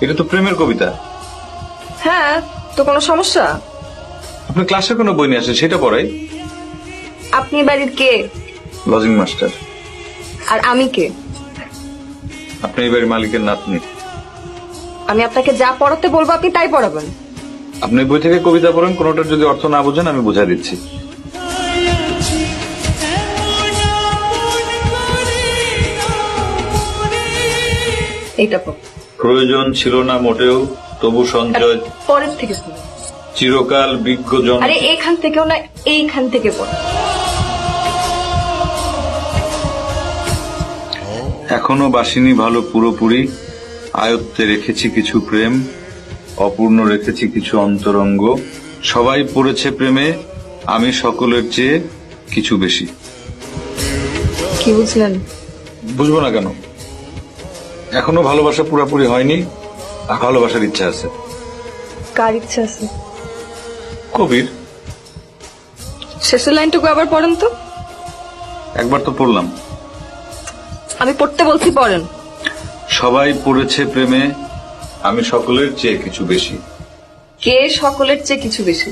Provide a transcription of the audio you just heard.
এটা তো প্রেমের কবিতা। হ্যাঁ, তো কোনো সমস্যা? আপনি ক্লাসে কোনো বই নিয়ে আসেন, সেটা পড়াই। আপনি বাড়ির কে? Lodging master. আর আমি কে? আপনি এই বাড়ির মালিকের নাতনি। আমি আপনাকে যা পড়াতে বলবো আপনি তাই পড়াবেন। আপনি বই থেকে কবিতা পড়েন, কোনোটার যদি অর্থ না বোঝেন আমি বুঝাই দিচ্ছি। এইটা পড়। প্রয়োজন ছিল না মোটেও, তবু সঞ্চয় পরের থেকে শুনুন। চিরকাল বিজ্ঞজন। আরে এইখান থেকেও না, এইখান থেকে পড়। এখনো বাসিনি ভালো পুরোপুরি, আয়ত্তে রেখেছি কিছু প্রেম, অপূর্ণ রেখেছি কিছু অন্তরঙ্গ, সবাই পড়েছে প্রেমে, আমি সকলের চেয়ে কিছু বেশি। কি বুঝলেন? বুঝবো না কেন? এখনো ভালোবাসা পুরোপুরি হয়নি, আর ভালোবাসার ইচ্ছা আছে। কার ইচ্ছা আছে? কবির। শেষের লাইনটুকু আবার পড়েন তো। একবার তো পড়লাম। আমি পড়তে বলছি, পড়েন। সবাই পড়েছে প্রেমে, আমি সকলের চেয়ে কিছু বেশি। কে সকলের চেয়ে কিছু বেশি?